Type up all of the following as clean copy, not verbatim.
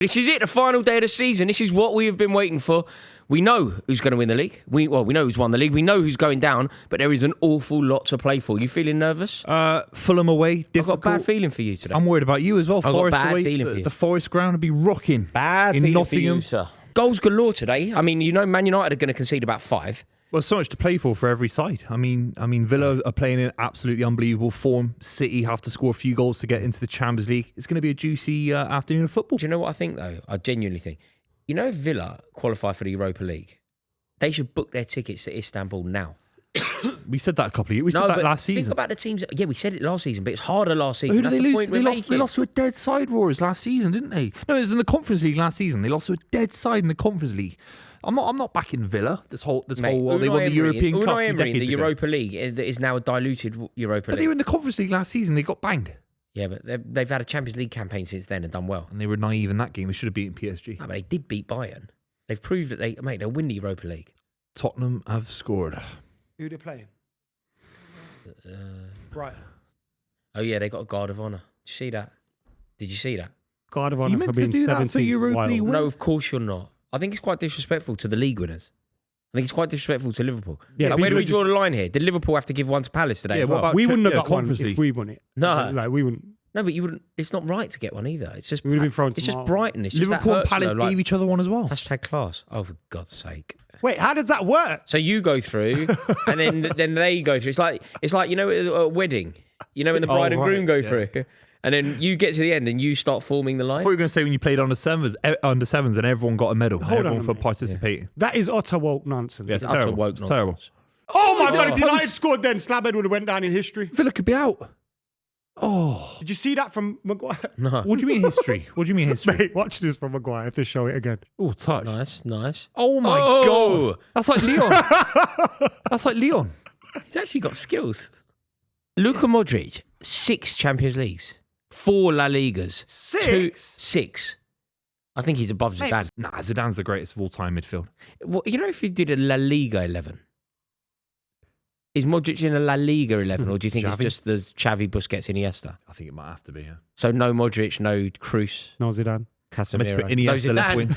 This is it, the final day of the season. This is what we have been waiting for. We know who's going to win the league. We know who's won the league. We know who's going down, but there is an awful lot to play for. You feeling nervous? Fulham away, difficult. I've got a bad feeling for you today. I'm worried about you as well. I've got a bad feeling for you. The Forest ground will be rocking. Bad in feeling Nottingham. for you, sir. Goals galore today. I mean, you know, Man United are going to concede about 5. Well, so much to play for every side. I mean, Villa are playing in absolutely unbelievable form. City have to score a few goals to get into the Champions League. It's going to be a juicy afternoon of football. Do you know what I think, though? I genuinely think. You know, if Villa qualify for the Europa League, they should book their tickets to Istanbul now. We said that a couple of years. We said that last season. Think about the teams. Yeah, we said it last season, but it's harder last season. Who did they lose? They lost to a dead side, Roars, last season, didn't they? No, it was in the Conference League last season. They lost to a dead side in the Conference League. I'm not backing Villa. This whole they won the European Cup a few decades the ago. Europa League is now a diluted Europa League. But they were in the Conference League last season. They got banged. Yeah, but they've had a Champions League campaign since then and done well. And they were naive in that game. They should have beaten PSG. No, but they did beat Bayern. They've proved that they'll win the Europa League. Tottenham have scored. Who are they playing? Right. Oh yeah, they got a guard of honour. Did you see that? Did you see that? Guard of honour for meant to being do that for 17th. Europa League win? No, of course you're not. I think it's quite disrespectful to the league winners. I think it's quite disrespectful to Liverpool. Yeah, like, where do we draw the line here? Did Liverpool have to give one to Palace today? Yeah, as well? what about We wouldn't have yeah, got one Conference if League. we won it. No. Like, we wouldn't. No, but you wouldn't. It's not right to get one either. It's just We would have been thrown It's just tomorrow. Brighton. It's just Liverpool that and hurts, Palace though, like, gave each other one as well. hashtag class. Oh, for God's sake! Wait, how does that work? So you go through, and then they go through. It's like you know at a wedding. You know when the bride and groom go through, and then you get to the end and you start forming the I line. thought you were going to say when you played under sevens and everyone got a medal. Hold on everyone a for minute. participating. That is utter woke nonsense. Yeah, it's utter terrible. woke It's nonsense. terrible. Oh my God, if United scored then, Slabhead would have went down in history. Villa could be out. Oh. Did you see that from Maguire? No, What do you mean history? What do you mean history? Mate, watch this from Maguire if they show it again. Oh, touch. nice. Oh my God. That's like Leon. That's like Leon. He's actually got skills. Luka Modric, 6 Champions Leagues, 4 La Ligas, 6. I think he's above Zidane. Nah, Zidane's the greatest of all time midfield. Well, you know, if you did a La Liga 11, is Modric in a La Liga 11, or do you think Xavi? it's just the Xavi, Busquets, Iniesta? I think it might have to be, yeah. So no Modric, no Cruz, No, Zidane. Let's Casemiro. put Iniesta no left Zidane. wing.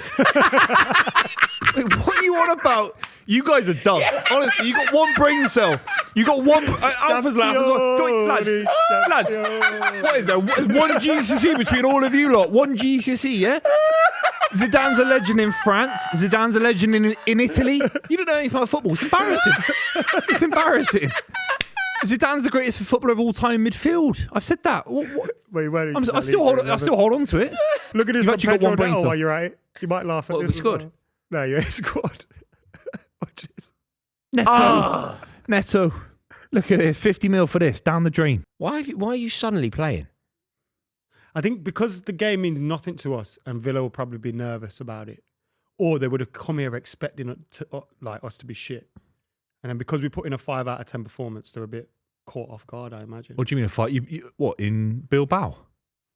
Wait, what are you on about? You guys are dumb. Honestly, you got one brain cell. You got one. Alpha's laugh as well. Lads, what is there? There's one GCSE between all of you lot. One GCSE, yeah? Zidane's a legend in France. Zidane's a legend in Italy. You don't know anything about football. It's embarrassing. It's embarrassing. Zidane's the greatest footballer of all time in midfield. I've said that. What? Wait, I still hold on to it. Look at this. You've actually got one brain cell. while you're at it. You might laugh at What, this. we as scored? well. No, you ain't scored. Watch this. Neto. Neto. Look at this. 50 mil for this. Down the drain. Why are you suddenly playing? I think because the game means nothing to us, and Villa will probably be nervous about it, or they would have come here expecting us to be shit, and then because we put in a 5 out of 10 performance, they're a bit caught off guard, I imagine. What do you mean a fight? What, in Bilbao?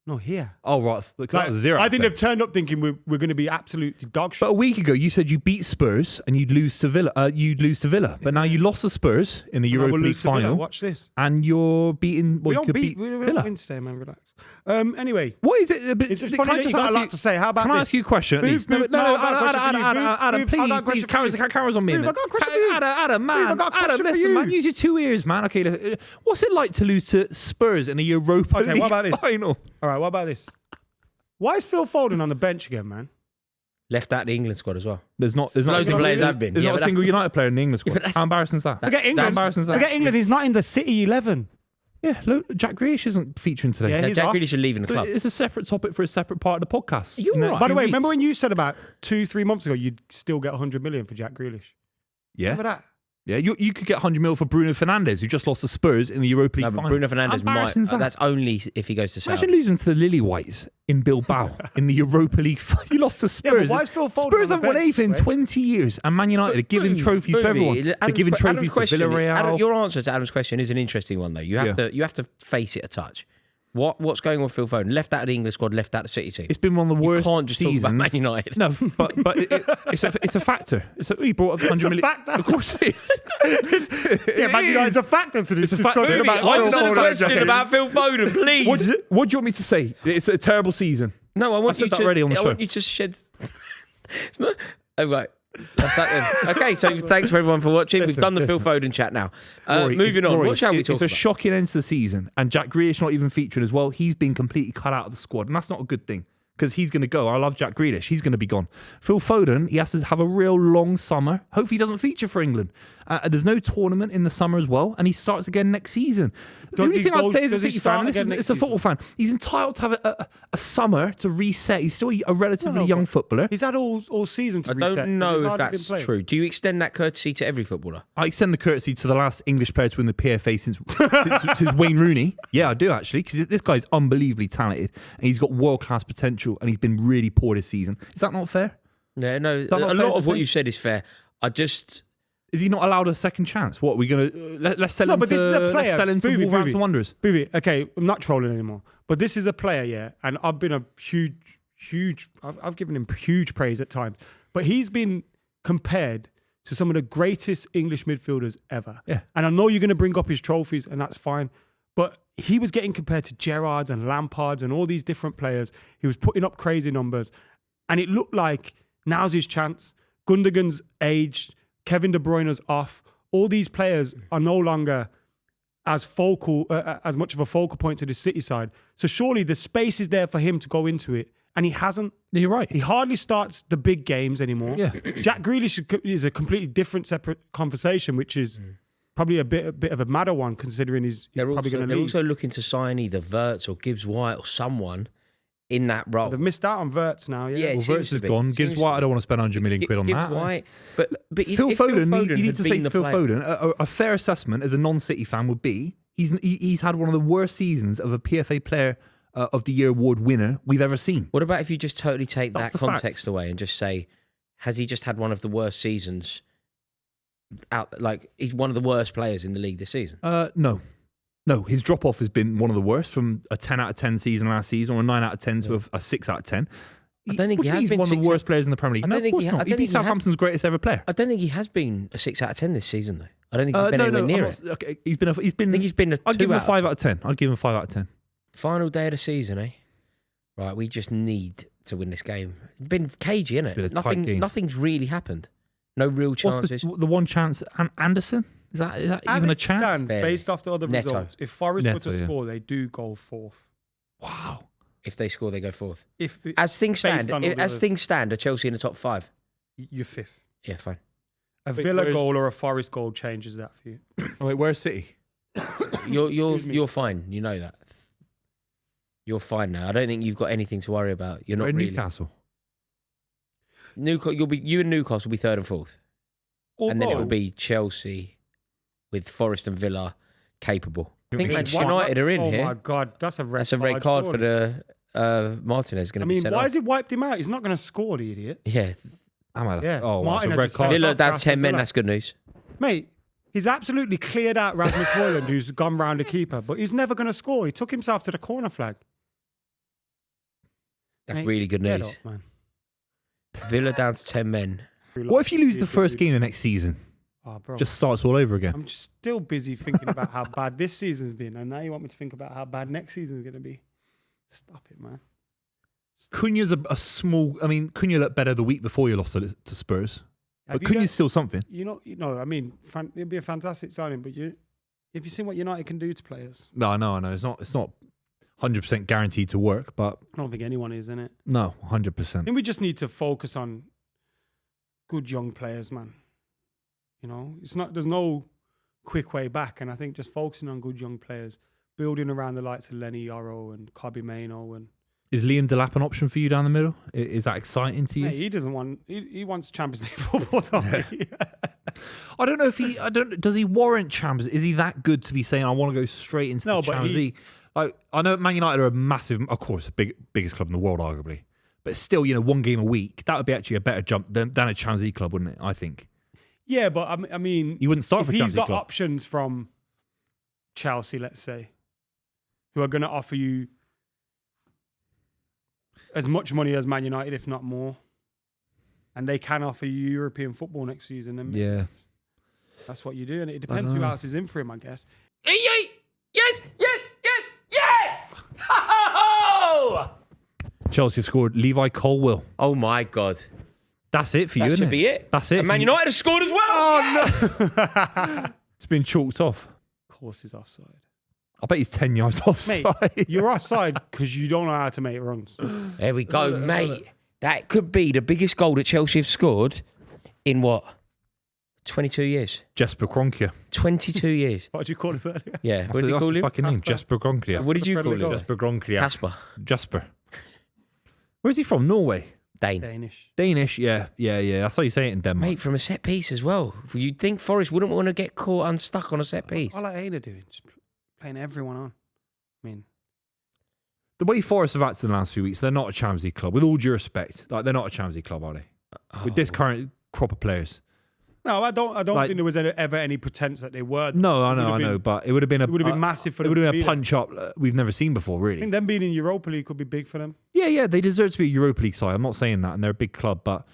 No, here. Oh, right. Look, Like, that was 0 I think they've turned up thinking we're going to be absolutely dog shit. But a week ago, you said you beat Spurs and you'd lose to Villa. But now you lost to Spurs in the Europa League final. Watch this. And you're beating. We Well, don't you could beat. beat We don't Villa. win today, man. Relax. Anyway, What is it? it's just funny that you've got a lot to say. How about Can this? I ask you a question? At Boof, least? Boof, No, I've got a question for you. Adam, Boof, I've got a please, question for you. cameras on me, Boof, man. I've got a question for you. Adam, man. I've got a question Adam, for listen, you. man. Use your 2 ears, man. Okay, what's it like to lose to Spurs in a Europa Okay, League what about this? final? All right, what about this? Why is Phil Foden on the bench again, man? Left out the England squad as well. There's not Loads a of single, players have been. There's Yeah, not but a single that's- United player in the English squad. but that's- How embarrassing is that? Look at England. How embarrassing is that? Look at England. He's not in the City 11. Yeah, look, Jack Grealish isn't featuring today. Yeah, he's Jack off. Grealish are leaving the But club. it's a separate topic for a separate part of the podcast. You're In the right. next By the few way, weeks. remember when you said about 2-3 months ago you'd still get 100 million for Jack Grealish? Yeah, Remember that? yeah. You could get 100 mil for Bruno Fernandes, who just lost to Spurs in the Europa League No, but final. Bruno How Fernandes might. embarrassing is that? That's only if he goes to Saudi. Imagine losing to the Lily Whites in Bilbao in the Europa League. You lost to Yeah, but Spurs. why is Phil Foden Spurs on the have won bench, anything in right? 20 years, and Man United are giving trophies for everyone. They're giving trophies to Villarreal. Your answer to Adam's question is an interesting one, though. You have to face it a touch. What's going on with Phil Foden? Left out of the English squad, left out of the City team. It's been one of the worst You can't just seasons. talk about Man United. No, but it's a factor. He brought up 100 million. factor. Of course it is. Yeah, Man United's a factor to this It's a factor. discussion Buvey, about Answer Phil the Foden. question about Phil Foden, please. What do you want me to say? It's a terrible season. No, I want said you that to. already on the I show. want you to shed. It's not. Oh right. That's that then. Okay, so thanks for everyone for watching. We've done the Phil Foden chat now. Moving on. What shall we talk It's a about? shocking end to the season, and Jack Grealish not even featuring as well. He's been completely cut out of the squad, and that's not a good thing because he's going to go. I love Jack Grealish. He's going to be gone. Phil Foden, he has to have a real long summer. Hopefully he doesn't feature for England. There's no tournament in the summer as well, and he starts again next season. The only thing I'd say as a City fan, and it's a football fan, he's entitled to have a summer to reset. He's still a relatively young footballer. He's had all season to I reset. don't know He's if hardly that's been playing. true. Do you extend that courtesy to every footballer? I extend the courtesy to the last English player to win the PFA since Wayne Rooney. Yeah, I do actually, because this guy's unbelievably talented and he's got world-class potential and he's been really poor this season. Is that not fair? Yeah, no. not A fair lot to of what say? you said is fair. Is he not allowed a second chance? What, are we going to... let's sell him but this is a player. Let's sell him to Buvey, Wolverhampton Wanderers. Buvey, okay, I'm not trolling anymore. But this is a player, yeah, and I've been a huge... I've given him huge praise at times. But he's been compared to some of the greatest English midfielders ever. Yeah. And I know you're going to bring up his trophies, and that's fine. But he was getting compared to Gerrards and Lampards and all these different players. He was putting up crazy numbers. And it looked like now's his chance. Gundogan's aged. Kevin De Bruyne's off. All these players are no longer as much of a focal point to the City side. So surely the space is there for him to go into it, and he hasn't. You're right. He hardly starts the big games anymore. Yeah. Jack Grealish is a completely different, separate conversation, which is probably a bit of a madder one, considering he's probably going to They're leave. also looking to sign either Wirtz or Gibbs White or someone in that role. They've missed out on Wirtz now. Yeah. Yeah, Well, seems Wirtz to is be. gone. Seems Gibbs to White, be. I don't want to spend 100 million quid on Gibbs that. White, but if Phil if Foden, you need to had say been to the Phil player- Foden, a fair assessment as a non-City fan would be, he's had one of the worst seasons of a PFA Player of the Year award winner we've ever seen. What about if you just totally take That's that the context facts. away and just say, has he just had one of the worst seasons? Like he's one of the worst players in the league this season. No, his drop-off has been one of the worst, from a 10 out of 10 season last season, or a 9 out of 10 to a 6 out of 10. I don't think he has He's been one of the 6 worst players in the Premier League. I No, don't of think course he- I not. don't He'd be think he has- Southampton's greatest ever player. I don't think he has been a 6 out of 10 this season, though. I don't think he's been anywhere near it. Okay, he's been. I think he's been a 2 I'd give him a out of 5 out of 10. I'd give him a 5 out of 10. Final day of the season, eh? Right, we just need to win this game. It's been cagey, isn't Been a it? tight game. Nothing's really happened. No real What's chances. the one chance? Anderson? Is that As even a it chance? stands, Barely. based off the other Neto. results, if Forest were Neto, to yeah. score, they do go fourth. Wow. If they score, they go fourth. If As things Based stand, on all the as other- things stand, are Chelsea in the top 5? you're fifth, Yeah, fine. a Wait, Villa where's- goal or a Forest goal changes that for you. Oh, wait, where's City? You're fine. You know that. You're fine now. I don't think you've got anything to worry about. You're not We're in really. Newcastle. You and Newcastle will be 3rd and 4th, and then it will be Chelsea with Forest and Villa capable. I think Why Manchester not? United are in oh here. my God, that's a red. That's a red card for surely. the Martinez going I to be mean, sent why off. has he wiped him out? He's not going to score, the idiot. Yeah, Yeah, Oh, wow, Martin it's a has red a card. side- Villa off down Aston 10 men. Villa. That's good news. Mate, he's absolutely cleared out Rasmus Højlund, who's gone round the keeper, but he's never going to score. He took himself to the corner flag. That's Mate, really good get news. up, man. Villa down to 10 men. What if you lose the first game of next season? Oh, bro. Just starts all over again. I'm just still busy thinking about how bad this season's been, and now you want me to think about how bad next season's going to be. Stop it, man. Cunha's a small. I mean, Cunha looked better the week before you lost to Spurs, Have but you Cunha's got- still something. I mean, it'd be a fantastic signing, but if you seen what United can do to players, No, I know. It's not 100% guaranteed to work, but I don't think anyone is in it. no, I 100%. think we just need to focus on good young players, man. You know, there's no quick way back, and I think just focusing on good young players, building around the likes of Lenny Yoro and Kobe Mainoo, and Is Liam Delap an option for you down the middle? Is that exciting to you? mate, he doesn't want. He wants Champions League football, don't he? I don't know if he. Does he warrant Champions? Is he that good to be saying I want to go straight into No, the but Champions League? Like, I know Man United are a massive, of course, biggest club in the world, arguably. But still, one game a week, that would be actually a better jump than a Champions League club, wouldn't it? I think. Yeah, but I mean, You wouldn't start if for he's Champions League got club. options from Chelsea, let's say, who are going to offer you as much money as Man United, if not more, and they can offer you European football next season, then Yeah. that's what you do. And it depends who else is in for him, I guess. Yes! Yes! Yes! Yes! Chelsea have scored. Levi Colwill. Oh my God. That's it for you, That isn't should it? be it. That's it. And for Man you. United have scored as well. Oh, no. It's been chalked off. Of course he's offside. I bet he's 10 yards offside. Mate, you're offside because you don't know how to make runs. There we go, mate. That could be the biggest goal that Chelsea have scored in what? 22 years. Jesper Kroenke. 22 years. What did you call him earlier? Yeah. What did you That's call his him? fucking name. Casper. Jesper Kroenke. What did you call him? Jesper Kroenke. Casper. Jasper. Where's he from? Norway? Dane. Danish. Yeah. That's how you say it in Denmark. Mate, from a set piece as well. You'd think Forest wouldn't want to get caught unstuck on a set piece. I like Aina doing. Just playing everyone on. I mean, The way Forest have acted in the last few weeks, they're not a Champions League club. With all due respect, like they're not a Champions League club, are they? With this current crop of players. no, I don't Like- think there was ever any pretense that they were. No, I It would've know, been- but it would have been It would have been massive for It them. would have to been a be there. punch up we've never seen before, I really. think them being in Europa League could be big for them. Yeah, they deserve to be a Europa League side. I'm not saying that, and they're a big club, but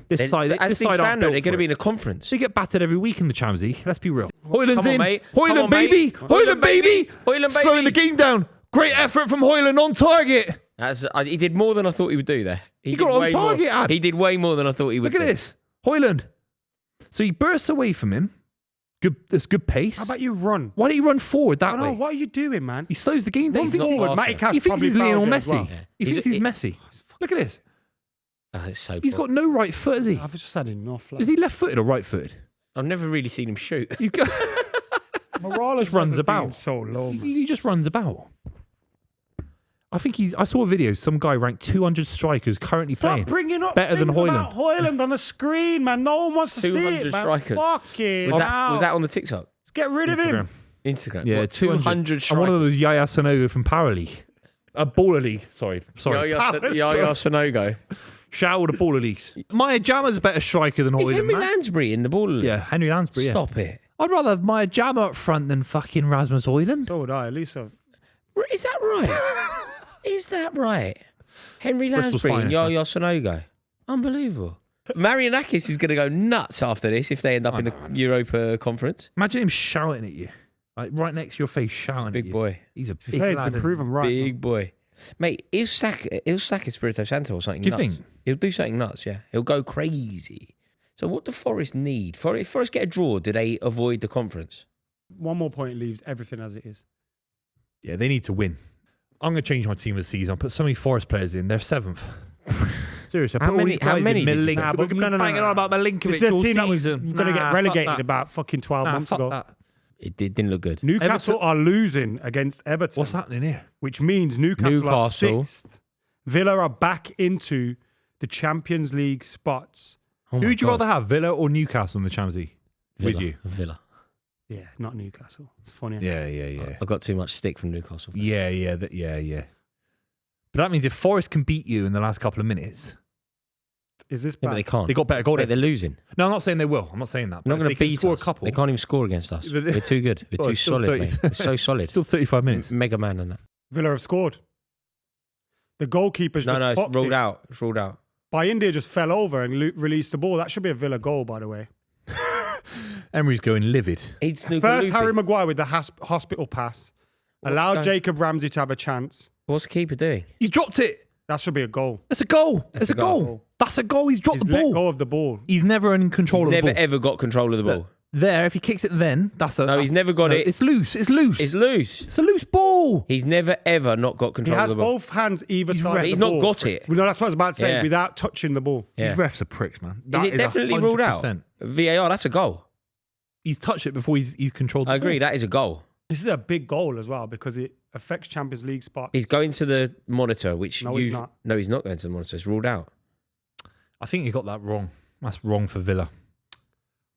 this As side, things this side aren't stand, built they're going to for be it. in a conference. They get battered every week in the Champions League. Let's be real. Hoyland's Come on, in. mate. Come Hoyland, on, mate. baby. Hoyland, baby. Hoyland, Slowing the baby. game down. Great effort from Hoyland on target. He did more than I thought he would do there. He got on way target, more. Ad. He did way more than I thought he would Look at do. this. Hoyland. So he bursts away from him. Good. That's good pace. How about you run? Why don't you run forward that I know. way? What are you doing, man? He slows the game down. Run He's not forward. faster. Matty Cash He thinks probably he's Lionel fouls you as Messi. well. Yeah. He thinks he's Messi. Look at this. Oh, it's so He's poor. got no right foot, is he? I've just had enough. Is he left-footed or right-footed? I've never really seen him shoot. He's got. Morales runs about. So low, man. He just runs about. I think I saw a video. Some guy ranked 200 strikers currently Stop playing. bringing up better than things Hoyland. about Hoyland on the screen, man. No one wants to see 200 it, man. strikers. Fucking Was hell. that on the TikTok? Let's get rid of him. Instagram? Yeah, What, 200 200 And strikers. one of them was Yaya Sanogo from Power League. Baller League. Sorry. Yaya Sonogo. Shout out to Baller Leagues. Maya Jama's a better striker than Is Hoyland, Henry man. Lansbury in the ball? Yeah, Henry Lansbury. Yeah. Stop it. I'd rather have Maya Jama up front than fucking Rasmus Hoyland. So would I, at least. So. Is that right? Is that right? Henry Bristol's Lansbury and fine, Yaya Sonogo. Unbelievable. Marianakis is going to go nuts after this if they end up in the Europa Conference. Imagine him shouting at you. Like right next to your face, shouting at Big you. boy. He's a His big play's lad. been proven right. Big boy. Mate, is Saka Espirito Santo or something Do you nuts? think? He'll do something nuts, yeah. He'll go crazy. So what do Forest need? If Forest get a draw, do they avoid the conference? One more point leaves everything as it is. Yeah, they need to win. I'm going to change my team this season. I'll put so many Forest players in. They're 7th. Seriously. I How put all many- these guys how in. many did you Milinkovic. Nah, but We've been no. banging on about Milinkovic This is a all team that was season. going to get Nah, relegated fuck that. about fucking 12 months Fuck ago. that. It didn't look good. Newcastle are losing against Everton, What's happening here? which means Newcastle are Newcastle. 6th. Villa are back into the Champions League spots. Oh Who my would you God. rather have, Villa or Newcastle in the Champions League? With Villa. you? Villa. Yeah, not Newcastle. It's funny. Yeah. I got too much stick from Newcastle. Yeah. But that means if Forest can beat you in the last couple of minutes, Is this Yeah, bad? but they can't. they got better goal. Wait, they're losing. No, I'm not saying they will. I'm not saying that. They're not but going they to can beat score us. a couple. They can't even score against us. But they- We're too good. We're Well, too it's still solid, 30. mate. We're so solid. Still 35 minutes. Mega Man and that. Villa have scored. The goalkeeper's just No, it's popped ruled it. out. It's ruled out. By India just fell over and released the ball. That should be a Villa goal, by the way. Emery's going livid. He's First, Harry Maguire with the hospital pass allowed going- Jacob Ramsey to have a chance. What's the keeper doing? He's dropped it. That should be a goal. It's a goal. It's a a goal. goal. That's a goal. He's dropped He's the let ball. go of the ball. He's never in control He's of the never ball. ever got control of the ball. There, if he kicks it then, that's a... No, he's never got it. It's loose. It's loose. It's loose. It's a loose ball. He's never ever not got He control of has the ball. both hands either He's side right. of the He's ball. not got it. Well, no, that's what I was about to say. Yeah. Without touching the ball. Yeah. These refs are pricks, man. Is That it definitely ruled out? 100%. VAR, that's a goal. He's touched it before he's controlled the I agree. ball. That is a goal. This is a big goal as well because it affects Champions League spots. He's going to the monitor, which No, he's not. No, he's not going to the monitor. It's ruled out. I think he got that wrong. That's wrong for Villa.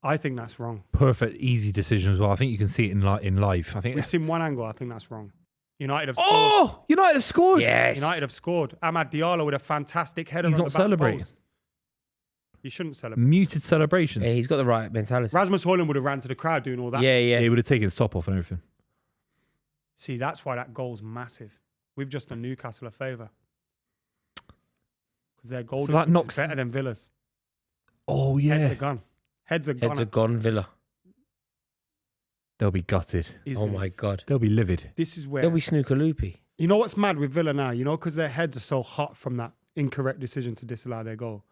I think that's wrong. Perfect, easy decision as well. I think you can see it in live. I think. We've seen one angle. I think that's wrong. United have scored. Oh, United have scored. Yes. United have scored. Ahmad Diallo with a fantastic header. He's on not the back celebrating. post. He shouldn't celebrate. Muted celebrations. Yeah, he's got the right mentality. Rasmus Højlund would have ran to the crowd doing all that. Yeah, Yeah, yeah. he would have taken his top off and everything. See, that's why that goal's massive. We've just done Newcastle a favour. Because their goal So that difference knocks- is better than Villa's. Oh Heads yeah, are gone. Heads are gone. Heads are gone, Villa. they'll be gutted. He's Oh gonna- my God. They'll be livid. This is where They'll be snooker loopy. You know what's mad with Villa now? You know, because their heads are so hot from that incorrect decision to disallow their goal.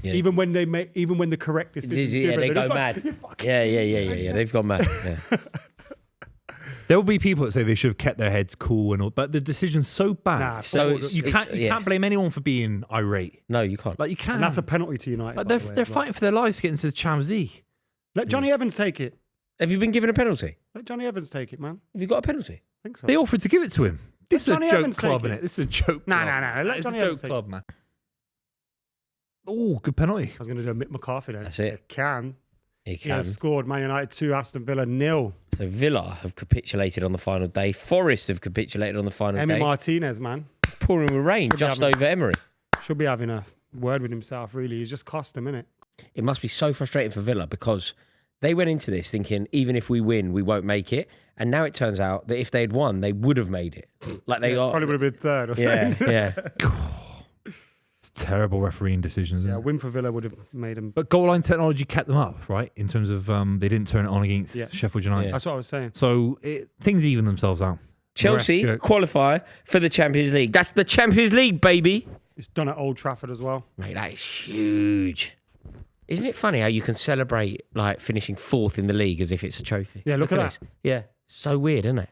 Even when the correct decision, they go mad. Yeah. They've gone mad. Yeah. There will be people that say they should have kept their heads cool and all, but the decision's so bad. Nah, So you can't blame anyone for being irate. No, you can't. Like you can. and that's a penalty to United. Like by they're the way, they're as well. fighting for their lives to get into the Champions League. Let Johnny Evans take it. Have you been given a penalty? Let Johnny Evans take it, man. Have you got a penalty? I think so. They offered to give it to him. This is a Johnny joke Evans club, take innit? it. This is a joke Nah, club. nah. Let It's Johnny a Evans joke take club, man. Oh, good penalty. I was going to do a Mick McCarthy then. That's it. He He has scored. Man United 2, Aston Villa 0. So Villa have capitulated on the final day. Forest have capitulated on the final Emi day. Martinez, man, It's pouring with rain just over Emery. should be having a word with himself, really. He's just cost him, innit? It must be so frustrating for Villa because they went into this thinking even if we win, we won't make it. And now it turns out that if they'd won, they would have made it. Like they got. Probably would have been third or Yeah, something. yeah. It's terrible refereeing decisions. Yeah, Isn't a it? win for Villa would have made him. But goal line technology kept them up, right? In terms of they didn't turn it on against Yeah. Sheffield United. Yeah. That's what I was saying. So things even themselves out. Chelsea Maresca- qualify for the Champions League. That's the Champions League, baby. It's done at Old Trafford as well. Mate, that is huge. Isn't it funny how you can celebrate like finishing fourth in the league as if it's a trophy? Yeah, look at this. Yeah, so weird, isn't it?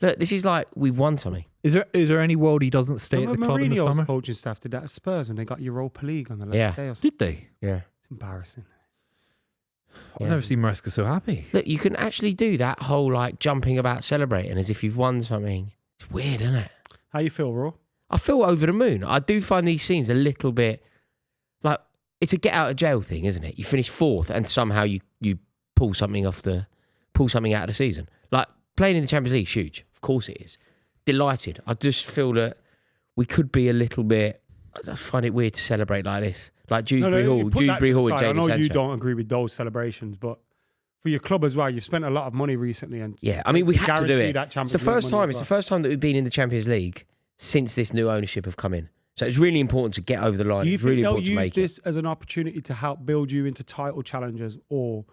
Look, this is like we've won something. Is there any world he doesn't stay at the Remember club in the Mourinho's summer? coaching staff did that at Spurs when they got Europa League on the last Yeah. day or something. Did they? Yeah. It's embarrassing. I've never seen Maresca so happy. Look, you can actually do that whole like jumping about celebrating as if you've won something. It's weird, isn't it? How you feel, Raw? I feel over the moon. I do find these scenes a little bit like it's a get out of jail thing, isn't it? You finish fourth and somehow you pull something out of the season. Like playing in the Champions League is huge. Of course it is. Delighted. I just feel that we could be a little bit. I just find it weird to celebrate like this. Like Dewsbury Hall. you put that Dewsbury to the Hall with side. I Jadon know Sancho. you don't agree with those celebrations, but for your club as well, you've spent a lot of money recently. And Yeah, I mean we had to do guarantee it. that It's Champions the League first money time. as It's the well. first time that we've been in the Champions League since this new ownership have come in. So it's really important to get over the line. Do you It's think really they'll important to use make it. this as an opportunity to help build you into title challengers, or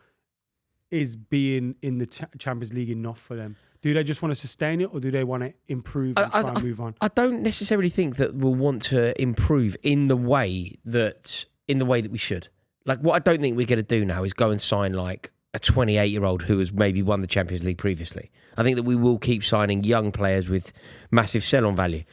is being in the Champions League enough for them? Do they just want to sustain it, or do they want to improve and try and move on? I don't necessarily think that we'll want to improve in the way that we should. Like what I don't think we're going to do now is go and sign like a 28-year-old who has maybe won the Champions League previously. I think that we will keep signing young players with massive sell-on value.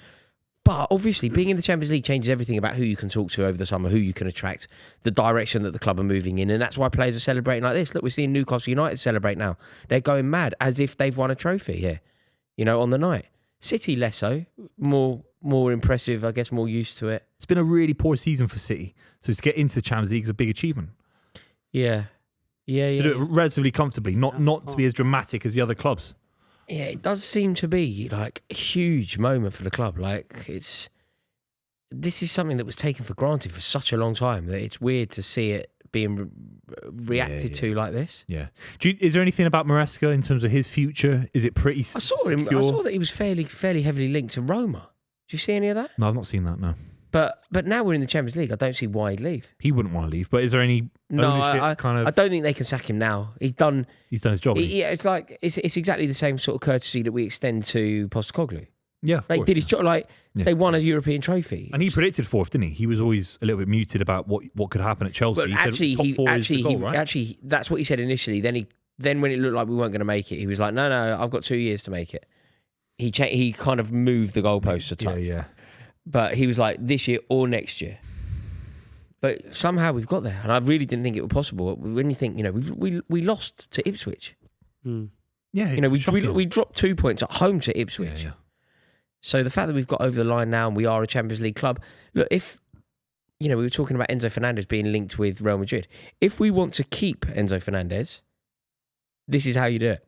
But obviously, being in the Champions League changes everything about who you can talk to over the summer, who you can attract, the direction that the club are moving in. And that's why players are celebrating like this. Look, we're seeing Newcastle United celebrate now. They're going mad as if they've won a trophy here, on the night. City less so, more impressive, I guess, more used to it. It's been a really poor season for City. So to get into the Champions League is a big achievement. Yeah. To do it relatively comfortably, not to be as dramatic as the other clubs. Yeah, it does seem to be like a huge moment for the club. Like this is something that was taken for granted for such a long time that it's weird to see it being reacted to like this. Yeah. Is there anything about Maresca in terms of his future? Is it pretty I saw that he was fairly heavily linked to Roma. Do you see any of that? No, I've not seen that, no. But now we're in the Champions League. I don't see why he'd leave. He wouldn't want to leave, but is there any ownership I don't think they can sack him now. He's done his job? Yeah, it's like it's exactly the same sort of courtesy that we extend to Postecoglou. Yeah, of Like course, did his job. Like Yeah. they won a European trophy. And he predicted fourth, didn't he? He was always a little bit muted about what could happen at Chelsea. But He said actually, top four is the goal, right? actually, that's what he said initially. Then when it looked like we weren't going to make it, he was like, "No, I've got 2 years to make it." He kind of moved the goalposts a touch. Yeah. But he was like, "This year or next year." But somehow we've got there, and I really didn't think it was possible. When you think, we lost to Ipswich. Yeah, We dropped 2 points at home to Ipswich. Yeah. So the fact that we've got over the line now and we are a Champions League club, look, if, we were talking about Enzo Fernandez being linked with Real Madrid. If we want to keep Enzo Fernandez, this is how you do it.